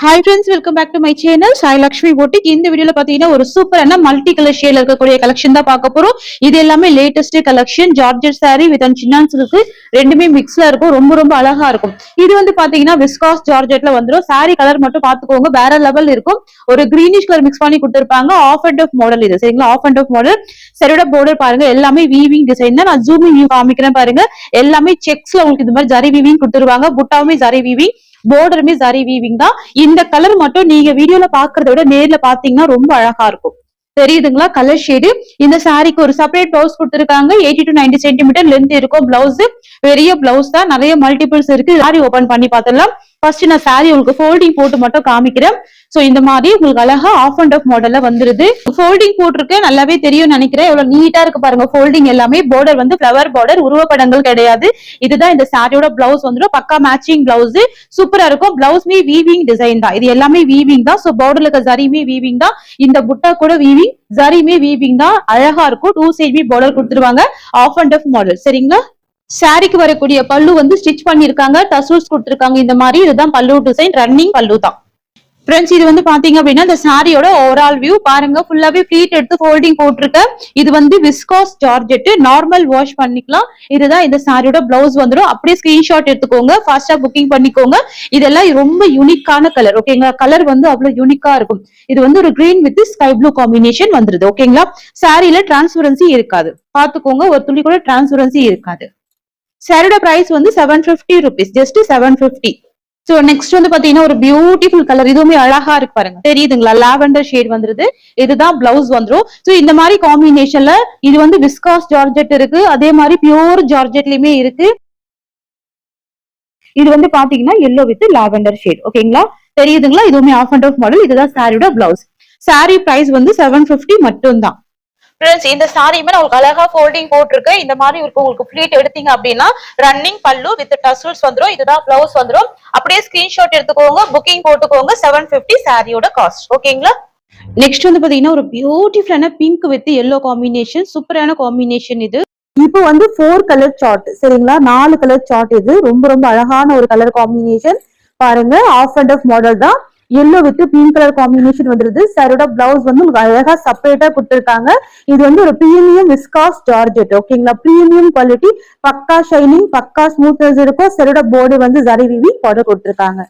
Hi friends, welcome back to my channel. Sai Lakshmi Boutique. இந்த வீடியோல பாத்தீங்கன்னா ஒரு சூப்பரான மல்டி கலர் ஷேட்ல இருக்கக்கூடிய கலெக்ஷன் தான் பார்க்க போறோம். இது எல்லாமே latest collection. Georgette saree with chinons இருக்கு. ரெண்டுமே மிக்ஸ்ல இருக்கும். ரொம்ப அழகா இருக்கும். இது வந்து பாத்தீங்கன்னா விஸ்காஸ் ஜார்ஜெட்ல வந்துரும். saree கலர் மட்டும் பாத்துக்கோங்க. வேற லெவல் இருக்கும். ஒரு கிரீனிஷ் கலர் மிக்ஸ் பண்ணி கொடுத்திருப்பாங்க. ஆஃப் அண்ட் ஆஃப் மாடல் இது. சரிங்களா? Half and half model. சரியோட border பாருங்க. எல்லாமே வீவிங் டிசைன் தான். நான் ஜூமிங் வியூ காமிக்கிறேன் பாருங்க. எல்லாமே செக்ஸ்ல உங்களுக்கு இந்த மாதிரி ஜரி வீவிங் கொடுத்துருவாங்க. புட்டாவுமே ஜரி வீவிங். borderமே zari weaving தான். இந்த கலர் மட்டும் நீங்க வீடியோல பாக்குறத விட நேர்ல பாத்தீங்கன்னா ரொம்ப அழகா இருக்கும். தெரியுதுங்களா? Colour shade. இந்த சாரிக்கு ஒரு செப்பரேட் பிளவுஸ் கொடுத்திருக்காங்க. 80 to 90 சென்டிமீட்டர் லென்த் இருக்கும். பிளவுஸ் பெரிய பிளவுஸ் தான். நிறைய மல்டிபிள்ஸ் இருக்கு. சாரி ஓபன் பண்ணி பார்த்துடலாம். ஃபர்ஸ்ட் நான் சாரி உங்களுக்கு ஃபோல்டிங் போட்டு மட்டும் காமிக்கிறேன். சோ இந்த மாதிரி உங்களுக்கு அழகா ஆஃப் அண்ட் ஆஃப் மாடல்ல வந்துருது. ஃபோல்டிங் போட்டிருக்கு, நல்லாவே தெரியும் நினைக்கிறேன். எவ்வளவு நீட்டா இருக்கு பாருங்க. ஃபோல்டிங் எல்லாமே. border வந்து ஃபிளவர் border, உருவப்படங்கள் கிடையாது. இதுதான் இந்த சாரியோட பிளவுஸ் வந்துடும். பக்கா மேட்சிங் பிளவுஸ். சூப்பரா இருக்கும். பிளவுஸ்மே வீவிங் டிசைன் தான். இது எல்லாமே வீவிங் தான். சோ borderல இருக்க ஜரிமே வீவிங் தான். இந்த புட்டா கூட வீவிங், ஜரிமே வீவிங் தான். அழகா இருக்கும். 2 சைடுமே border கொடுத்துருவாங்க. Half and half model. சரிங்களா? சாரிக்கு வரக்கூடிய பல்லு வந்து ஸ்டிச் பண்ணிருக்காங்க. டசல்ஸ் கொடுத்திருக்காங்க. இந்த மாதிரி இதுதான் பல்லு டிசைன். ரன்னிங் பல்லு தான். ஃப்ரெண்ட்ஸ், இது வந்து பாத்தீங்க அப்படின்னா இந்த சாரியோட ஓவரால் வியூ பாருங்க. ஃபுல்லாவே ஃபிளீட் எடுத்து ஃபோல்டிங் போட்டிருக்க. இது வந்து விஸ்காஸ் ஜார்ஜெட். நார்மல் வாஷ் பண்ணிக்கலாம். இதுதான் இந்த சாரியோட பிளவுஸ் வந்துடும். அப்படியே ஸ்கிரீன்ஷாட் எடுத்துக்கோங்க. ஃபாஸ்டா புக்கிங் பண்ணிக்கோங்க. இதெல்லாம் ரொம்ப யூனிக்கான கலர். ஓகேங்களா? கலர் வந்து அவ்வளவு யூனிக்கா இருக்கும். இது வந்து ஒரு green with sky blue combination வந்துருது. ஓகேங்களா? சாரியில டிரான்ஸ்பரன்சி இருக்காது. பாத்துக்கோங்க, ஒரு துளி கூட டிரான்ஸ்பரன்சி இருக்காது. சாரியோட பிரைஸ் வந்து 750 rupees. ஜஸ்ட் 750. சோ நெக்ஸ்ட் வந்து பாத்தீங்கன்னா ஒரு பியூட்டிஃபுல் கலர். இதுவுமே அழகா இருக்கு பாருங்க. தெரியுதுங்களா? லாவெண்டர் ஷேட் வந்துருது. இதுதான் பிளவுஸ் வந்துரும். சோ இந்த மாதிரி காம்பினேஷன்ல இது வந்து விஸ்காஸ் ஜார்ஜெட் இருக்கு. அதே மாதிரி பியூர் ஜார்ஜெட்லயுமே இருக்கு. இது வந்து பாத்தீங்கன்னா எல்லோ வித் லாவெண்டர் ஷேட். ஓகேங்களா? தெரியுதுங்களா? இதுவுமே ஆஃப் அண்ட் ஆஃப் மாடல். இதுதான் சாரியோட பிளவுஸ். சாரி பிரைஸ் வந்து 750 மட்டும் தான். ஃப்ரெண்ட்ஸ், இந்த சாரியுமே நான் உங்களுக்கு அழகா ஃபோல்டிங் போட்டிருக்கேன். இந்த மாதிரி இருக்கும். உங்களுக்கு ஃபிளீட் எடுத்தீங்க அப்படின்னா ரன்னிங் பல்லு வித் டசல்ஸ் வந்துரும். இதுதான் பிளவுஸ் வந்துரும். அப்படியே ஸ்கிரீன்ஷாட் எடுத்துக்கோங்க. புக்கிங் போட்டுக்கோங்க. 750 சாரியோட காஸ்ட். ஓகேங்களா? நெக்ஸ்ட் வந்து பாத்தீங்கன்னா ஒரு பியூட்டிஃபுல்லான பிங்க் வித் எல்லோ காம்பினேஷன். சூப்பரான காம்பினேஷன் இது. இப்போ வந்து 4 கலர் சார்ட். சரிங்களா? 4 கலர் சார்ட். இது ரொம்ப அழகான ஒரு கலர் காம்பினேஷன். பாருங்க, ஆஃப் அண்ட் ஆஃப் மாடல் தான். Yellow with pink colour combination வந்துருது. சாரியோட பிளவுஸ் வந்து உங்களுக்கு அழகா செப்பரேட்டா கொடுத்திருக்காங்க. இது வந்து ஒரு பிரீமியம் விஸ்காஸ் ஜார்ஜெட். ஓகேங்களா? Premium quality. பக்கா ஷைனிங், பக்கா ஸ்மூத்னஸ் இருக்கும். சாரியோட border வந்து ஜரி வீவிங் border கொடுத்திருக்காங்க.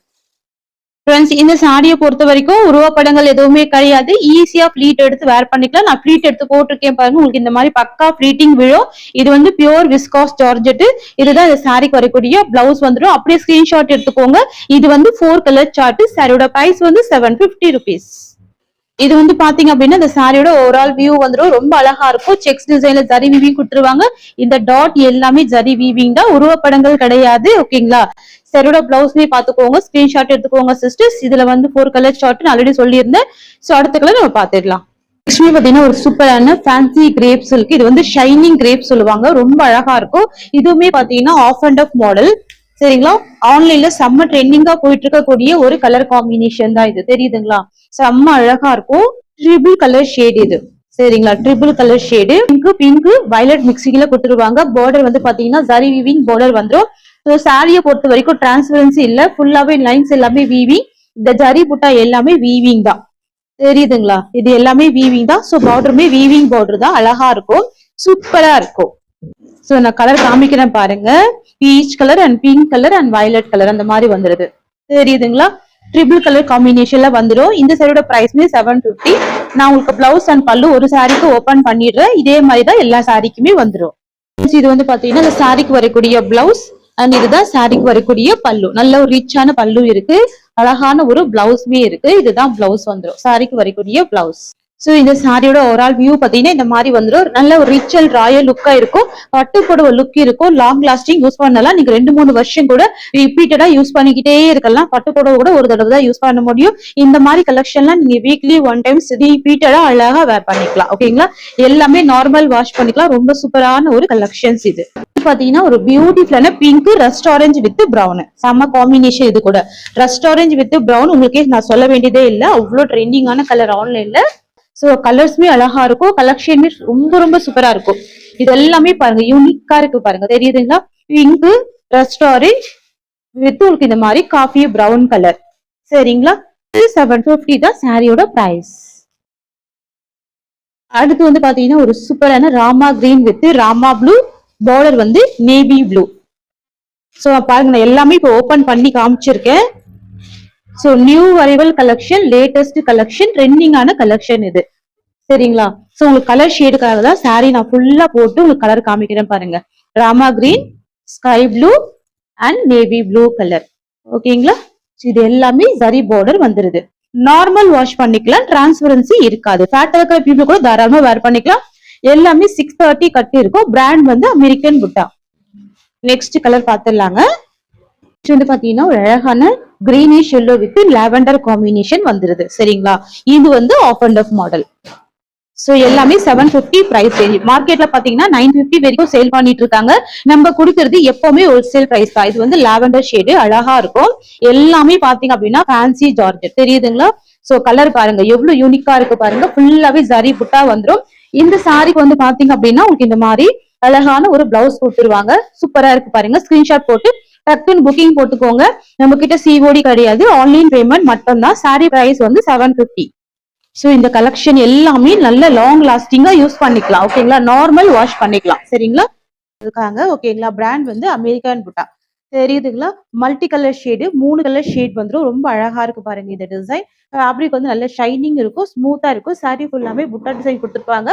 ஃப்ரெண்ட்ஸ், இந்த சாரியை பொறுத்த வரைக்கும் உருவப்படங்கள் எதுவுமே கிடையாது. ஈஸியா ஃபிளீட் எடுத்து வேர் பண்ணிக்கலாம். நான் ஃபிளீட் எடுத்து போட்டிருக்கேன் பாருங்க. உங்களுக்கு இந்த மாதிரி பக்கா ஃபிளீட்டிங் விழும். இது வந்து பியூர் விஸ்காஸ் ஜார்ஜெட். இதுதான் இந்த சாரிக்கு வரக்கூடிய பிளவுஸ் வந்துடும். அப்படியே ஸ்கிரீன்ஷாட் எடுத்துக்கோங்க. இது வந்து 4 கலர் சார்ட். சாரியோட பிரைஸ் வந்து 750 rupees. இது வந்து பாத்தீங்க அப்படின்னா இந்த சாரியோட ஓவரால் வியூ வந்துடும். ரொம்ப அழகா இருக்கும். செக்ஸ் டிசைன்ல ஜரி வீவிங் கொடுத்துருவாங்க. இந்த டாட் எல்லாமே ஜரி வீவிங் தான். உருவப்படங்கள் கிடையாது. ஓகேங்களா? சாரியோட பிளவுஸ்மே பாத்துக்கோங்க. ஸ்கிரீன்ஷாட் எடுத்துக்கோங்க சிஸ்டர்ஸ். இதுல வந்து 4 கலர் சார்ட் ஆல்ரெடி சொல்லியிருந்தேன். சோ அடுத்த கலர் நம்ம பாத்துடலாம். நெக்ஸ்ட் பாத்தீங்கன்னா ஒரு சூப்பரான ஃபேன்சி கிரேப் சில்க். இது வந்து ஷைனிங் கிரேப் சொல்லுவாங்க. ரொம்ப அழகா இருக்கும். இதுவுமே பாத்தீங்கன்னா ஆஃப் அண்ட் ஆஃப் மாடல். சரிங்களா? ஆன்லைன்ல செம்ம ட்ரெண்டிங்கா போயிட்டு இருக்கக்கூடிய ஒரு கலர் காம்பினேஷன் தான் இது. தெரியுதுங்களா? செம்ம அழகா இருக்கும். ட்ரிபிள் கலர் ஷேட் இது. சரிங்களா? Triple colour shade. Pink violet மிக்சிங்ல கொடுத்துருவாங்க. border வந்து பாத்தீங்கன்னா ஜரி வீவிங் border வந்துரும். சாரியை பொறுத்த வரைக்கும் டிரான்ஸ்பரன்சி இல்ல. ஃபுல்லாவே லைன்ஸ் எல்லாமே வீவிங். இந்த ஜரி புட்டா எல்லாமே வீவிங் தான். தெரியுதுங்களா? இது எல்லாமே வீவிங் தான். சோ பார்டருமே வீவிங் border தான். அழகா இருக்கும். சூப்பரா இருக்கும். சோ நான் கலர் காமிக்கிறேன் பாருங்க. Peach colour and pink colour and violet colour அந்த மாதிரி வந்துருது. தெரியுதுங்களா? ட்ரிபிள் கலர் காம்பினேஷன்ல வந்துடும். இந்த சாரியோட பிரைஸ்மே 750. நான் உங்களுக்கு பிளவுஸ் அண்ட் பல்லு ஒரு சாரிக்கு ஓபன் பண்ணிடுறேன். இதே மாதிரி தான் எல்லா சாரிக்குமே வந்துடும். இது வந்து பாத்தீங்கன்னா இந்த சாரிக்கு வரக்கூடிய பிளவுஸ் அண்ட் இதுதான் சாரிக்கு வரக்கூடிய பல்லு. நல்ல ஒரு ரிச்சான பல்லு இருக்கு. அழகான ஒரு பிளவுஸ்மே இருக்கு. இதுதான் பிளவுஸ் வந்துடும். சாரிக்கு வரக்கூடிய பிளவுஸ். சோ இந்த சாரியோட ஓவரால் வியூ பாத்தீங்கன்னா இந்த மாதிரி வந்துடும். நல்ல ஒரு ரிச் அண்ட் ராயல் லுக்கா இருக்கும். பட்டு புடவை லுக் இருக்கும். லாங் லாஸ்டிங் யூஸ் பண்ணலாம். நீங்க 2-3 வருஷம் கூட ரிப்பீட்டடா யூஸ் பண்ணிக்கிட்டே இருக்கலாம். பட்டு புடவை கூட ஒரு தடவை தான் யூஸ் பண்ண முடியும். இந்த மாதிரி கலெக்ஷன்லாம் நீங்க வீக்லி 1 டைம்ஸ் ரிப்பீட்டடா அழகா வேர் பண்ணிக்கலாம். ஓகேங்களா? எல்லாமே நார்மல் வாஷ் பண்ணிக்கலாம். ரொம்ப சூப்பரான ஒரு கலெக்ஷன்ஸ் இது. பாத்தீங்கன்னா ஒரு பியூட்டிஃபுல்லான pink rust orange with brown. செம்ம காம்பினேஷன் இது கூட. ரஸ்ட் ஆரஞ்சு வித் பிரவுன் உங்களுக்கே நான் சொல்ல வேண்டியதே இல்ல. அவ்வளவு ட்ரெண்டிங்கான கலர் ஆன்லைன்ல. சோ கலர்ஸ்மே அழகா இருக்கும். கலெக்ஷனுமே ரொம்ப சூப்பரா இருக்கும். இது எல்லாமே பாருங்க யூனிக்கா இருக்கு பாருங்க. தெரியுதுங்களா? பிங்க் ரஸ்ட் ஆரஞ்சு வித் உங்களுக்கு இந்த மாதிரி காஃபி பிரவுன் கலர். சரிங்களா? 750 தான் சாரியோட பிரைஸ். அடுத்து வந்து பாத்தீங்கன்னா ஒரு சூப்பரான Rama green with Rama blue, border வந்து நேவி ப்ளூ. சோ பாருங்க நான் எல்லாமே இப்போ ஓபன் பண்ணி காமிச்சிருக்கேன். So new arrival collection, latest collection, ட்ரெண்டிங்கான கலெக்ஷன் இது. சரிங்களா? சோ உங்களுக்கு கலர் ஷேடுக்காக தான் சாரி நான் ஃபுல்லா போட்டு உங்களுக்கு கலர் காமிக்கிறேன் பாருங்க. Rama green, sky blue and navy blue colour. ஓகேங்களா? இது எல்லாமே ஜரி பார்டர் வந்துருது. நார்மல் வாஷ் பண்ணிக்கலாம், டிரான்ஸ்பரன்சி இருக்காது. ஃபேட் இருக்கிற பீப்புள் கூட தாராளமா வேர் பண்ணிக்கலாம். எல்லாமே 630 கட்டி இருக்கும். பிராண்ட் வந்து அமெரிக்கன் புட்டா. நெக்ஸ்ட் கலர் பாத்துடலாங்க. வந்து பாத்தீங்கன்னா ஒரு அழகான greenish yellow with lavender combination வந்துருது. சரிங்களா? இது வந்து half and half model. So எல்லாமே 750 பிரைஸ் ரேஞ்ச். மார்க்கெட்ல பாத்தீங்கன்னா 950 வரைக்கும் சேல் பண்ணிட்டு இருக்காங்க. நம்ம கொடுக்கிறது எப்பவுமே ஹோல்சேல் பிரைஸ் தான். இது வந்து லாவெண்டர் ஷேடு அழகா இருக்கும். எல்லாமே பாத்தீங்க அப்படின்னா ஃபேன்சி ஜார்ஜெட் தெரியுதுங்களா? சோ கலர் பாருங்க எவ்வளவு யூனிக்கா இருக்கு பாருங்க. ஃபுல்லாவே ஜரி புட்டா வந்துரும். இந்த சாரிக்கு வந்து பாத்தீங்க அப்படின்னா உங்களுக்கு இந்த மாதிரி அழகான ஒரு பிளவுஸ் கொடுத்துருவாங்க. சூப்பரா இருக்கு பாருங்க. ஸ்கிரீன்ஷாட் போட்டு டக்குன்னு புக்கிங் போட்டுக்கோங்க. நம்ம கிட்ட சிஓடி கிடையாது, ஆன்லைன் பேமெண்ட் மட்டும் தான். சாரி பிரைஸ் வந்து 750. சோ இந்த கலெக்ஷன் எல்லாமே நல்ல லாங் லாஸ்டிங்கா யூஸ் பண்ணிக்கலாம். ஓகேங்களா? நார்மல் வாஷ் பண்ணிக்கலாம். சரிங்களா? இருக்காங்க. ஓகேங்களா? பிராண்ட் வந்து அமெரிக்கன் புட்டா தெரியுதுங்களா? Multi colour shade, 3 colour shade வந்துரும். ரொம்ப அழகா இருக்கு பாருங்க இந்த டிசைன். ஃபேப்ரிக் வந்து நல்ல ஷைனிங் இருக்கும், ஸ்மூத்தா இருக்கும். சாரி ஃபுல்லாமே புட்டா டிசைன் கொடுத்துருப்பாங்க.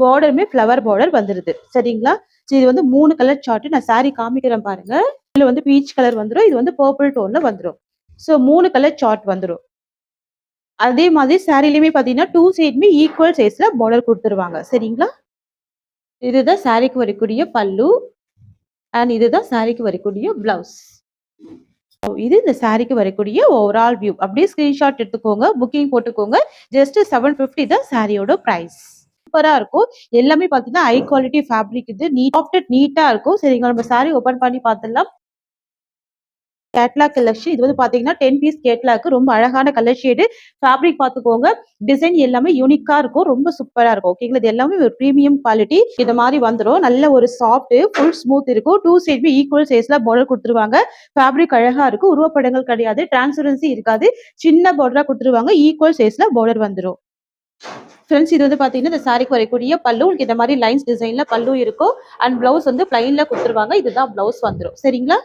பார்டருமே ஃபிளவர் பார்டர் வந்துருது. சரிங்களா? இது வந்து 3 கலர் சார்ட். நான் சாரி காமிக்கிறேன் பாருங்க. இதுல வந்து பீச் கலர் வந்துரும். இது வந்து பர்பிள் டோன்ல வந்துரும். சோ 3 கலர் சார்ட் வந்துரும். அதே மாதிரி சாரிலயுமே பாத்தீங்கன்னா 2 சைடுமே ஈக்குவல் சைஸ்ல பார்டர் கொடுத்துருவாங்க. சரிங்களா? இதுதான் சாரிக்கு வரக்கூடிய பல்லு அண்ட் இதுதான் சாரிக்கு வரக்கூடிய பிளவுஸ். இது இந்த சாரிக்கு வரக்கூடிய ஓவரால் வியூ. அப்படியே ஸ்கிரீன்ஷாட் எடுத்துக்கோங்க, புக்கிங் போட்டுக்கோங்க. ஜஸ்ட் 750 தான் சாரியோட பிரைஸ். சூப்பரா இருக்கும். எல்லாமே பாத்தீங்கன்னா ஹை குவாலிட்டி ஃபேப்ரிக். இது நீட்டா இருக்கும். சரிங்களா? நம்ம சாரி ஓபன் பண்ணி பார்த்துடலாம். Catalogue collection. இது வந்து பாத்தீங்கன்னா 10 பீஸ் கேட்லாக். ரொம்ப அழகான கலர் ஷேடு. ஃபேப்ரிக் பாத்துக்கோங்க. டிசைன் எல்லாமே யூனிக்கா இருக்கும். ரொம்ப சூப்பரா இருக்கும். ஓகேங்களா? இது எல்லாமே ஒரு பிரீமியம் குவாலிட்டி. இந்த மாதிரி வந்துரும். நல்ல ஒரு சாஃப்ட், ஃபுல் ஸ்மூத் இருக்கும். 2 சைடுமே ஈக்குவல் சைஸ்ல பார்டர் கொடுத்துருவாங்க. ஃபேப்ரிக் அழகா இருக்கும். உருவப்படங்கள் கிடையாது, டிரான்ஸ்பரன்சி இருக்காது. சின்ன பார்டரா கொடுத்துருவாங்க. ஈக்குவல் சைஸ்ல பார்டர் வந்துரும். ஃப்ரெண்ட்ஸ் இது வந்து பாத்தீங்கன்னா இந்த சாரிக்கு வரக்கூடிய பல்லு. உங்களுக்கு இந்த மாதிரி லைன்ஸ் டிசைன்ல பல்லு இருக்கும். அண்ட் பிளவுஸ் வந்து பிளைன்ல கொடுத்துருவாங்க. இதுதான் பிளவுஸ் வந்துரும். சரிங்களா?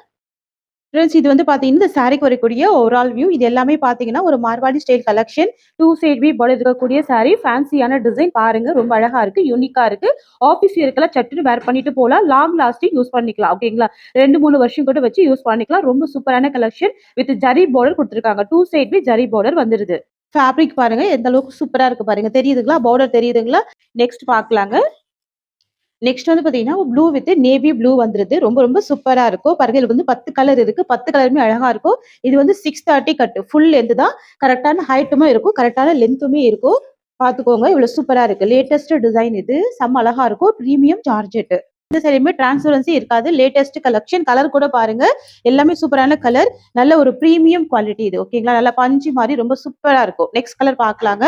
ஃப்ரெண்ட்ஸ் இது வந்து பாத்தீங்கன்னா இந்த சாரிக்கு வரக்கூடிய ஓவரால் வியூ. இது எல்லாமே பாத்தீங்கன்னா ஒரு Marwari style collection. 2 side V border இருக்கக்கூடிய சாரி. ஃபேன்சியான டிசைன் பாருங்க. ரொம்ப அழகா இருக்கு, யூனிக்கா இருக்கு. ஆஃபீஸ் வேர்க்கெல்லாம் சட்டுன்னு வேர் பண்ணிட்டு போகலாம். லாங் லாஸ்டிங் யூஸ் பண்ணிக்கலாம். ஓகேங்களா? 2-3 வருஷம் கூட வச்சு யூஸ் பண்ணிக்கலாம். ரொம்ப சூப்பரான கலெக்ஷன் வித் ஜரி பார்டர் கொடுத்துருக்காங்க. 2 சைட் வி ஜரி பார்டர் வந்துருது. ஃபேப்ரிக் பாருங்க எந்த அளவுக்கு சூப்பரா இருக்கு பாருங்க. தெரியுதுங்களா? பார்டர் தெரியுதுங்களா? நெக்ஸ்ட் பாக்கலாங்க. நெக்ஸ்ட் வந்து பாத்தீங்கன்னா ப்ளூ வித் நேவி ப்ளூ வந்துருது. ரொம்ப ரொம்ப சூப்பரா இருக்கும் பாருங்க. இதுல வந்து 10 கலர் இருக்கு. 10 கலருமே அழகா இருக்கும். இது வந்து 630 கட் ஃபுல் லென்த் தான். கரெக்டான ஹைட்டுமே இருக்கும், கரெக்டான லென்த்துமே இருக்கும். பாத்துக்கோங்க இவ்வளவு சூப்பரா இருக்கு. லேட்டஸ்ட் டிசைன் இது. செம்ம அழகா இருக்கும். Premium georgette. இந்த சரியுமே டிரான்ஸ்பரன்சி இருக்காது. Latest collection. கலர் கூட பாருங்க எல்லாமே சூப்பரான கலர். நல்ல ஒரு பிரீமியம் குவாலிட்டி இது. ஓகேங்களா? நல்ல பஞ்சு மாதிரி ரொம்ப சூப்பரா இருக்கும். நெக்ஸ்ட் கலர் பாக்கலாங்க.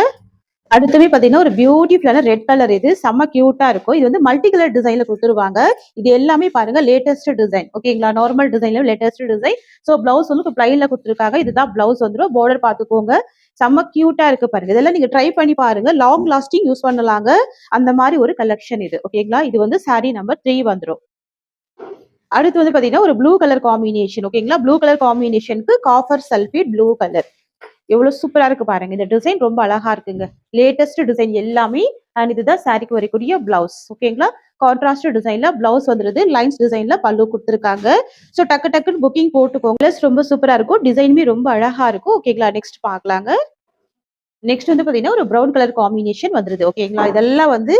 அடுத்தவே பாத்தீங்கன்னா ஒரு பியூட்டிஃபுல்லான ரெட் கலர். இது செம்ம கியூட்டா இருக்கும். இது வந்து மல்டி கலர் டிசைன்ல கொடுத்துருவாங்க. இது எல்லாமே பாருங்க லேட்டஸ்ட் டிசைன். ஓகேங்களா? நார்மல் டிசைன்ல லேட்டஸ்ட் டிசைன். சோ பிளவுஸ் வந்து இப்போ பிளைன்ல கொடுத்துருக்காங்க. இதுதான் பிளவுஸ் வந்துடும். பார்டர் பாத்துக்கோங்க. செம்ம கியூட்டா இருக்கு பாருங்க. இதெல்லாம் நீங்க ட்ரை பண்ணி பாருங்க. லாங் லாஸ்டிங் யூஸ் பண்ணலாங்க. அந்த மாதிரி ஒரு கலெக்ஷன் இது. ஓகேங்களா? இது வந்து சாரி நம்பர் 3 வந்துடும். அடுத்து வந்து பாத்தீங்கன்னா ஒரு ப்ளூ கலர் காம்பினேஷன். ஓகேங்களா? ப்ளூ கலர் காம்பினேஷனுக்கு காப்பர் சல்ஃபேட் ப்ளூ கலர். எவ்வளவு சூப்பரா இருக்கு பாருங்க. இந்த டிசைன் ரொம்ப அழகா இருக்குங்க. லேட்டஸ்ட் டிசைன் எல்லாமே. அண்ட் இதுதான் சாரிக்கு வரக்கூடிய பிளவுஸ். ஓகேங்களா? கான்ட்ராஸ்ட் டிசைன்ல பிளவுஸ் வந்துருது. லைன்ஸ் டிசைன்ல பல்லு கொடுத்துருக்காங்க. சோ டக்கு டக்குன்னு புக்கிங் போட்டுக்கோங்க. பிளஸ் ரொம்ப சூப்பரா இருக்கும். டிசைனுமே ரொம்ப அழகா இருக்கும். ஓகேங்களா? நெக்ஸ்ட் பாக்கலாங்க. நெக்ஸ்ட் வந்து பாத்தீங்கன்னா ஒரு ப்ரௌன் கலர் காம்பினேஷன் வந்துருது. ஓகேங்களா? இதெல்லாம் வந்து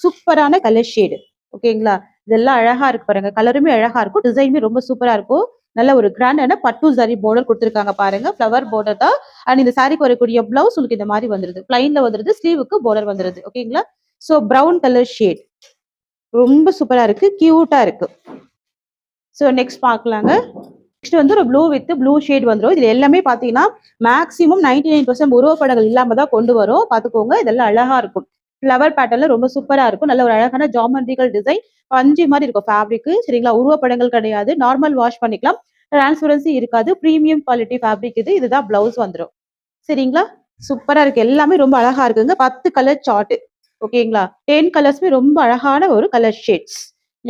சூப்பரான கலர் ஷேடு. ஓகேங்களா? இதெல்லாம் அழகா இருக்கு பாருங்க. கலருமே அழகா இருக்கும். டிசைனுமே ரொம்ப சூப்பரா இருக்கும். நல்ல ஒரு கிராண்டான பட்டு சாரி பார்டர் கொடுத்துருக்காங்க பாருங்க. ஃபிளவர் பார்டர் தான். அண்ட் இந்த சாரிக்கு வரக்கூடிய பிளவுஸ் உங்களுக்கு இந்த மாதிரி வந்துருது. பிளைன்ல வந்துருது. ஸ்லீவுக்கு பார்டர் வந்துருது. ஓகேங்களா? So brown colour shade. ரொம்ப சூப்பரா இருக்கு. கியூட்டா இருக்கு. சோ நெக்ஸ்ட் பாக்கலாங்க. நெக்ஸ்ட் வந்து ஒரு ப்ளூ வித் ப்ளூ ஷேட் வந்துரும். இதுல எல்லாமே பாத்தீங்கன்னா மேக்ஸிமம் 99% உருவப்படங்கள் இல்லாம தான் கொண்டு வரும். பாத்துக்கோங்க. இதெல்லாம் அழகா இருக்கும். ஃபிளவர் பேட்டர்ல ரொம்ப சூப்பரா இருக்கும். நல்ல ஒரு அழகான ஜாமெட்ரிக்கல் டிசைன். பஞ்சு மாதிரி இருக்கும் ஃபேப்ரிக். சரிங்களா? உருவப்படங்கள் கிடையாது. நார்மல் வாஷ் பண்ணிக்கலாம். டிரான்ஸ்பரன்சி இருக்காது. பிரீமியம் குவாலிட்டி ஃபேப்ரிக் இது. இதுதான் பிளவுஸ் வந்துரும். சரிங்களா? சூப்பரா இருக்கு. எல்லாமே ரொம்ப அழகா இருக்குங்க. 10 கலர் சார்ட். ஓகேங்களா? 10 கலர்ஸ்மே ரொம்ப அழகான ஒரு கலர் ஷேட்ஸ்.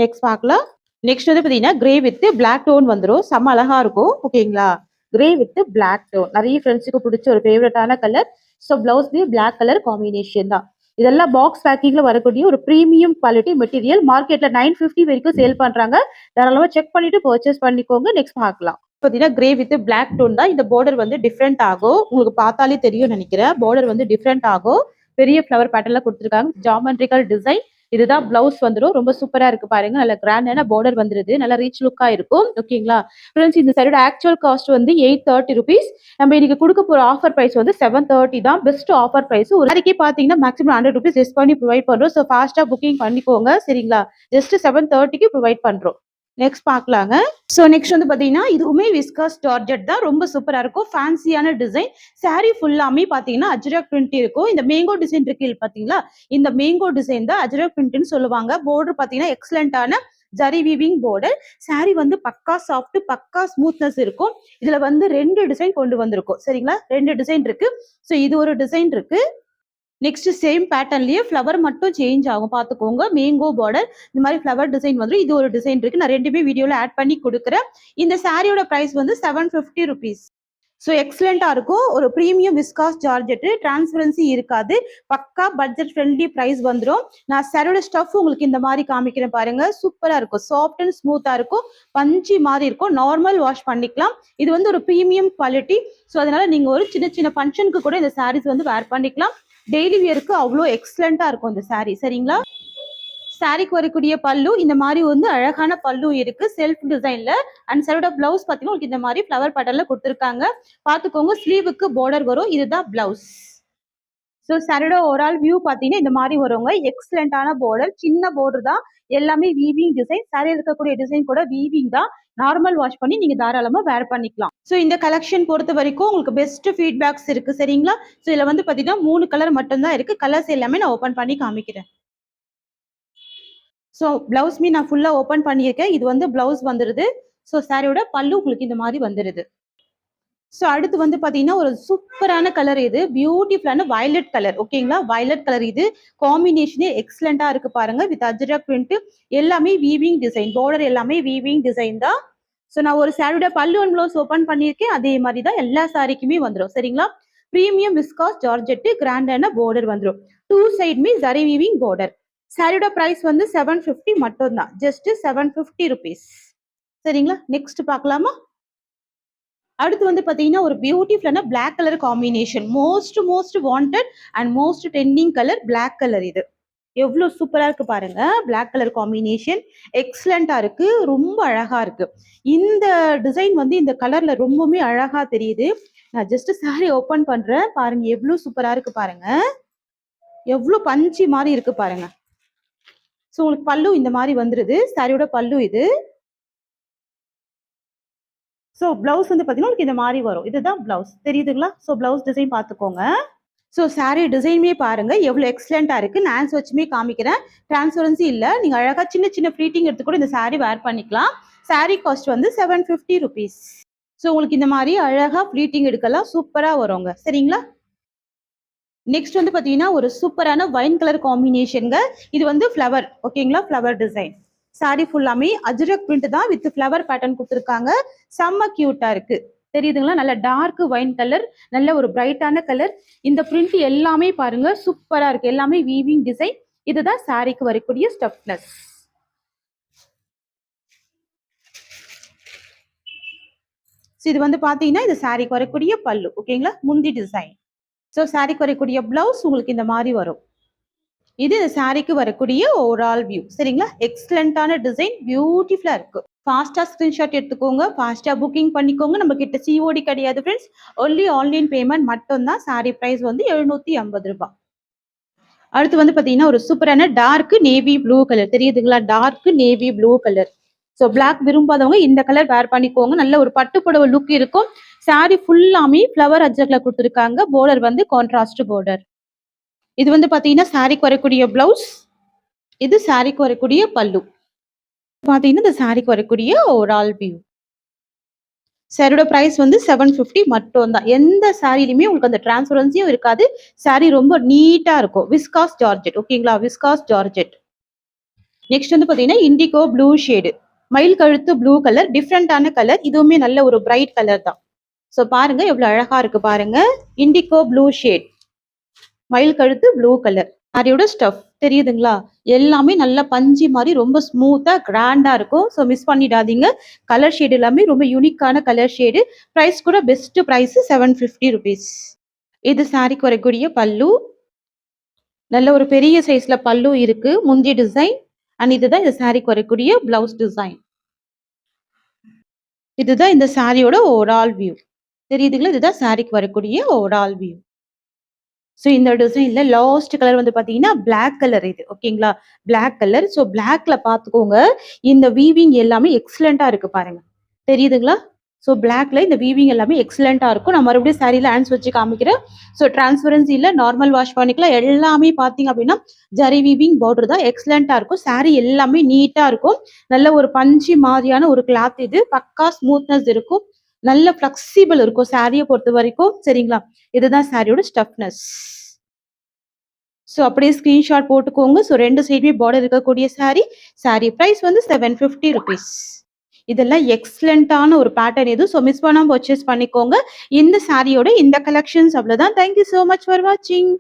நெக்ஸ்ட் பார்க்கலாம். நெக்ஸ்ட் வந்து பார்த்தீங்கன்னா, கிரே வித் பிளாக் டோன் வந்துரும். செம்ம அழகா இருக்கும். ஓகேங்களா? Grey with black tone. நெறைய ஃப்ரெண்ட்ஸுக்கு பிடிச்ச ஒரு ஃபேவரட்டான கலர். ஸோ பிளவுஸ்லயே பிளாக் கலர் காம்பினேஷன் தான். இதெல்லாம் பாக்ஸ் பேக்கிங்ல வரக்கூடிய ஒரு பிரீமியம் குவாலிட்டி மெட்டீரியல். மார்க்கெட்ல 950 வரைக்கும் சேல் பண்றாங்க. தாராளமா செக் பண்ணிட்டு பர்ச்சேஸ் பண்ணிக்கோங்க. நெக்ஸ்ட் பார்க்கலாம். பார்த்தீங்கன்னா, கிரே வித் பிளாக் டோன் தான். இந்த பார்டர் வந்து டிஃப்ரெண்ட் ஆகும். உங்களுக்கு பார்த்தாலே தெரியும்னு நினைக்கிறேன். பார்டர் வந்து டிஃப்ரெண்ட் ஆகும். பெரிய ஃப்ளவர் பேட்டர்ன்ல குடுத்துருக்காங்க. Geometrical design. இதுதான் பிளவுஸ் வந்துரும். ரொம்ப சூப்பரா இருக்கு பாருங்க. நல்ல கிராண்டான பார்டர் வந்துருது. நல்ல ரிச் லுக்கா இருக்கும். ஓகேங்களா? ஃப்ரெண்ட்ஸ் இந்த சாரியோட ஆக்சுவல் காஸ்ட் வந்து 830 ரூபீஸ். நம்ம இன்னைக்கு குடுக்க போற ஆஃபர் பிரைஸ் வந்து 730 தான். Best offer price. ஒரு சாரிக்கே பார்த்தீங்கன்னா மேக்ஸிமம் 100 ரூபீஸ் டிஸ்கவுண்ட் பண்ணி ப்ரொவைட் பண்றோம். ஸோ ஃபாஸ்ட்டா புக்கிங் பண்ணிக்கோங்க. சரிங்களா? ஜஸ்ட் 730க்கு ப்ரொவைட் பண்றோம். நெக்ஸ்ட் பார்க்கலாங்க. ஸோ நெக்ஸ்ட் வந்து பார்த்தீங்கன்னா, இதுவுமே விஸ்காஸ் ஜார்ஜெட் தான். ரொம்ப சூப்பரா இருக்கும். ஃபேன்சியான டிசைன். சாரி ஃபுல்லாமே பார்த்தீங்கன்னா, அஜ்ரக் பிரிண்ட் இருக்கும். இந்த மேங்கோ டிசைன் இருக்கு பார்த்தீங்களா? இந்த மேங்கோ டிசைன் தான் அஜ்ரக் பிரிண்ட்னு சொல்லுவாங்க. பார்டர் பார்த்தீங்கன்னா, எக்ஸலண்டான ஜரி வீவிங் பார்டர். சாரி வந்து பக்கா சாஃப்ட், பக்கா ஸ்மூத்னஸ் இருக்கும். இதுல வந்து 2 டிசைன் கொண்டு வந்திருக்கும். சரிங்களா? 2 டிசைன் இருக்கு. ஸோ இது ஒரு டிசைன் இருக்கு. நெக்ஸ்ட் சேம் பேட்டர்ன்லயே ஃப்ளவர் மட்டும் சேஞ்ச் ஆகும் பார்த்துக்கோங்க. மேங்கோ பார்டர் இந்த மாதிரி ஃப்ளவர் டிசைன் வந்துடும். இது ஒரு டிசைன் இருக்கு. நான் ரெண்டுமே வீடியோல ஆட் பண்ணி கொடுக்குறேன். இந்த சாரியோட பிரைஸ் வந்து 750 ருபீஸ். ஸோ எக்ஸலண்டா இருக்கும். ஒரு ப்ரீமியம் விஸ்காஸ் ஜார்ஜெட். டிரான்ஸ்பரன்சி இருக்காது. பக்கா பட்ஜெட் ஃப்ரெண்ட்லி பிரைஸ் வந்துடும். நான் சாரியோட ஸ்டஃப் உங்களுக்கு இந்த மாதிரி காமிக்கிறேன் பாருங்க. சூப்பரா இருக்கும். சாஃப்ட் அண்ட் ஸ்மூத்தா இருக்கும். பஞ்சி மாதிரி இருக்கும். நார்மல் வாஷ் பண்ணிக்கலாம். இது வந்து ஒரு ப்ரீமியம் குவாலிட்டி. ஸோ அதனால நீங்க ஒரு சின்ன சின்ன ஃபங்க்ஷனுக்கு கூட இந்த சாரீஸ் வந்து வேர் பண்ணிக்கலாம். டெய்லி வியருக்கு அவ்வளோ எக்ஸலண்டா இருக்கும் இந்த சாரீ. சரிங்களா? சாரிக்கு வரக்கூடிய பல்லு இந்த மாதிரி வந்து அழகான பல்லு இருக்கு செல்ஃப் டிசைன்ல. அண்ட் சாரோட பிளவுஸ் பார்த்தீங்கன்னா உங்களுக்கு இந்த மாதிரி ஃப்ளவர் பேட்டர்ல கொடுத்துருக்காங்க. பார்த்துக்கோங்க. ஸ்லீவுக்கு பார்டர் வரும். இதுதான் பிளவுஸ். ஸோ சாரோட ஓவரால் வியூ பார்த்தீங்கன்னா இந்த மாதிரி வருங்க. எக்ஸலண்டான பார்டர். சின்ன பார்டர் தான். எல்லாமே வீவிங் டிசைன். சாரியில் இருக்கக்கூடிய டிசைன் கூட வீவிங் தான். நார்மல் வாஷ் பண்ணி நீங்க தாராளமா வேர் பண்ணிக்கலாம். ஸோ இந்த கலெக்ஷன் பொறுத்த வரைக்கும் உங்களுக்கு பெஸ்ட் ஃபீட்பேக்ஸ் இருக்கு. சரிங்களா? ஸோ இதுல வந்து பாத்தீங்கன்னா 3 கலர் மட்டும்தான் இருக்கு. கலர்ஸ் எல்லாமே நான் ஓபன் பண்ணி காமிக்கிறேன். ஸோ பிளவுஸ்மே நான் ஃபுல்லா ஓபன் பண்ணியிருக்கேன். இது வந்து பிளவுஸ் வந்துருது. ஸோ சாரியோட பல்லு உங்களுக்கு இந்த மாதிரி வந்துருது. ஸோ அடுத்து வந்து பாத்தீங்கன்னா ஒரு சூப்பரான கலர். இது பியூட்டிஃபுல்லான வயலட் கலர். ஓகேங்களா? Violet colour. இது காம்பினேஷனே எக்ஸலண்டா இருக்கு பாருங்க. With Ajrakh print. எல்லாமே வீவிங் டிசைன். பார்டர் எல்லாமே வீவிங் டிசைன் தான். ஸோ நான் ஒரு சாரியோட பல்லு அண்ட் பிளவுஸ் ஓபன் பண்ணியிருக்கேன். அதே மாதிரி தான் எல்லா சாரிக்குமே வந்துடும். சரிங்களா? பிரீமியம் விஸ்காஸ் ஜார்ஜெட் கிராண்டான பார்டர் வந்துடும். 2 சைடுமே ஜரி வீவிங் பார்டர். சாரியோட பிரைஸ் வந்து 750 மட்டும் தான். Just 750 rupees. சரிங்களா? நெக்ஸ்ட் பார்க்கலாமா? அடுத்து வந்து பாத்தீங்கன்னா ஒரு பியூட்டிஃபுல்லான black colour combination. Most wanted and most trending colour black colour. இது எவ்வளவு சூப்பரா இருக்கு பாருங்க. பிளாக் கலர் காம்பினேஷன் எக்ஸலண்டா இருக்கு. ரொம்ப அழகா இருக்கு. இந்த டிசைன் வந்து இந்த கலர்ல ரொம்பவுமே அழகா தெரியுது. நான் ஜஸ்ட் சாரி ஓபன் பண்றேன் பாருங்க. எவ்வளவு சூப்பரா இருக்கு பாருங்க. எவ்வளவு பஞ்சி மாதிரி இருக்கு பாருங்க. ஸோ உங்களுக்கு பல்லு இந்த மாதிரி வந்துருது. சாரியோட பல்லு இது. ஸோ பிளவுஸ் வந்து பாத்தீங்கன்னா இந்த மாதிரி வரும். இதுதான் பிளவுஸ். தெரியுதுங்களா? ஸோ பிளவுஸ் டிசைன் பார்த்துக்கோங்க. ஸோ சாரி டிசைனுமே பாருங்க எவ்வளவு எக்ஸலண்டா இருக்கு. நான் வச்சுமே காமிக்கிறேன். டிரான்ஸ்பரன்சி இல்ல. நீங்க அழகா சின்ன சின்ன ஃபிளீட்டிங் எடுத்து கூட இந்த சாரி வேர் பண்ணிக்கலாம். சாரி காஸ்ட் வந்து 750 ருபீஸ். ஸோ உங்களுக்கு இந்த மாதிரி அழகா ஃபிளீட்டிங் எடுக்கலாம். சூப்பரா வருங்க. சரிங்களா? நெக்ஸ்ட் வந்து பாத்தீங்கன்னா ஒரு சூப்பரான வைன் கலர் காம்பினேஷன்ங்க. இது வந்து ஃப்ளவர். ஓகேங்களா? Flower design. சாரி ஃபுல்லாமே அஜ்ரக் பிரிண்ட் தான் வித் ஃப்ளவர் பேட்டர்ன் கொடுத்துருக்காங்க. செம்ம கியூட்டா இருக்கு. தெரியுதுங்களா? நல்ல டார்க் வைன் கலர். நல்ல ஒரு பிரைட்டான கலர். இந்த பிரிண்ட் எல்லாமே பாருங்க சூப்பரா இருக்கு. எல்லாமே வீவிங் டிசைன். இதுதான் சாரிக்கு வரக்கூடிய ஸ்டஃப்னஸ். இது வந்து பாத்தீங்கன்னா இது சாரிக்கு வரக்கூடிய பல்லு. ஓகேங்களா? முந்தி டிசைன். ஸோ சாரிக்கு வரக்கூடிய பிளவுஸ் உங்களுக்கு இந்த மாதிரி வரும். இது சாரிக்கு வரக்கூடிய ஓவரால் வியூ. சரிங்களா? எக்ஸலண்டான டிசைன். பியூட்டிஃபுல்லா இருக்கு. ஃபாஸ்டா ஸ்கிரீன்ஷாட் எடுத்துக்கோங்க. ஃபாஸ்டா புக்கிங் பண்ணிக்கோங்க. நம்ம கிட்ட சிஓடி கிடையாது ஃப்ரெண்ட்ஸ். ஒன்லி ஆன்லைன் பேமெண்ட் மட்டும் தான். சாரி பிரைஸ் வந்து 750 ரூபாய். அடுத்து வந்து பாத்தீங்கன்னா ஒரு சூப்பரான டார்க் நேவி ப்ளூ கலர். தெரியுதுங்களா? Dark navy blue colour. So black விரும்பாதவங்க இந்த கலர் வேர் பண்ணிக்கோங்க. நல்ல ஒரு பட்டு புடவை லுக் இருக்கும். சாரி ஃபுல்லாமே ஃப்ளவர் அஜ்ரக்ல கொடுத்துருக்காங்க. பார்டர் வந்து கான்ட்ராஸ்ட் பார்டர். இது வந்து பாத்தீங்கன்னா சாரிக்கு வரக்கூடிய பிளவுஸ். இது சாரிக்கு வரக்கூடிய பல்லு. பாத்தீங்கன்னா இந்த சாரிக்கு வரக்கூடிய ஓவரால் வியூ. சாரியோட பிரைஸ் வந்து 750 மட்டும் தான். எந்த சாரிலுமே உங்களுக்கு அந்த டிரான்ஸ்பரன்சியும் இருக்காது. சாரி ரொம்ப நீட்டா இருக்கும். விஸ்காஸ் ஜார்ஜெட் ஓகேங்களா? Viscose georgette. நெக்ஸ்ட் வந்து பாத்தீங்கன்னா இண்டிகோ ப்ளூ ஷேடு, மயில் கழுத்து ப்ளூ கலர், டிஃப்ரெண்டான கலர். இதுவுமே நல்ல ஒரு பிரைட் கலர் தான். ஸோ பாருங்க எவ்வளவு அழகா இருக்கு பாருங்க. இண்டிகோ ப்ளூ ஷேட், மயில் கழுத்து ப்ளூ கலர். சாரியோட ஸ்டஃப் தெரியுதுங்களா? எல்லாமே நல்ல பஞ்சு மாதிரி ரொம்ப ஸ்மூத்தா கிராண்டா இருக்கும். ஸோ மிஸ் பண்ணிடாதீங்க. கலர் ஷேடு எல்லாமே ரொம்ப யூனிக்கான கலர் ஷேடு. ப்ரைஸ் கூட பெஸ்ட் ப்ரைஸ் 750 ருபீஸ். இது சாரிக்கு வரக்கூடிய பல்லு. நல்ல ஒரு பெரிய சைஸ்ல பல்லு இருக்கு, முந்தி டிசைன். அண்ட் இதுதான் இந்த சாரிக்கு வரக்கூடிய பிளவுஸ் டிசைன். இதுதான் இந்த சாரியோட ஓவரால் வியூ. தெரியுதுங்களா? இதுதான் சாரிக்கு வரக்கூடிய ஓவரால் வியூ. ஸோ இந்த டிசைன்ல லாஸ்ட் கலர் வந்து பாத்தீங்கன்னா பிளாக் கலர் இது ஓகேங்களா? Black colour. ஸோ பிளாக்ல பாத்துக்கோங்க. இந்த வீவிங் எல்லாமே எக்ஸலண்டா இருக்கு பாருங்க. தெரியுதுங்களா? ஸோ பிளாக்ல இந்த வீவிங் எல்லாமே எக்ஸலண்டா இருக்கும். நான் மறுபடியும் சாரியில ஹேண்ட்ஸ் வச்சு காமிக்கிறேன். ஸோ டிரான்ஸ்பரன்சி இல்ல, நார்மல் வாஷ் பண்ணிக்கலாம். எல்லாமே பாத்தீங்க அப்படின்னா ஜரி வீவிங் பார்டர் தான். எக்ஸலண்டா இருக்கும். சாரி எல்லாமே நீட்டா இருக்கும். நல்ல ஒரு பஞ்சு மாதிரியான ஒரு கிளாத் இது. பக்கா ஸ்மூத்னஸ் இருக்கும். நல்ல ஃபிளெக்சிபிள் இருக்கும் சாரியை பொறுத்த வரைக்கும். சரிங்களா? இதுதான் சாரியோட ஸ்டஃப்னஸ். ஸோ அப்படியே ஸ்கிரீன்ஷாட் போட்டுக்கோங்க. ஸோ 2 சைடுமே பார்டர் இருக்கக்கூடிய சாரி. சாரி பிரைஸ் வந்து 750 ருபீஸ். இதெல்லாம் எக்ஸலண்டான ஒரு பேட்டர்ன் இது. ஸோ மிஸ் பண்ணாம பர்ச்சேஸ் பண்ணிக்கோங்க. இந்த சாரியோட இந்த கலெக்ஷன்ஸ் அவ்வளவுதான். தேங்க்யூ ஸோ மச் ஃபார் வாட்சிங்.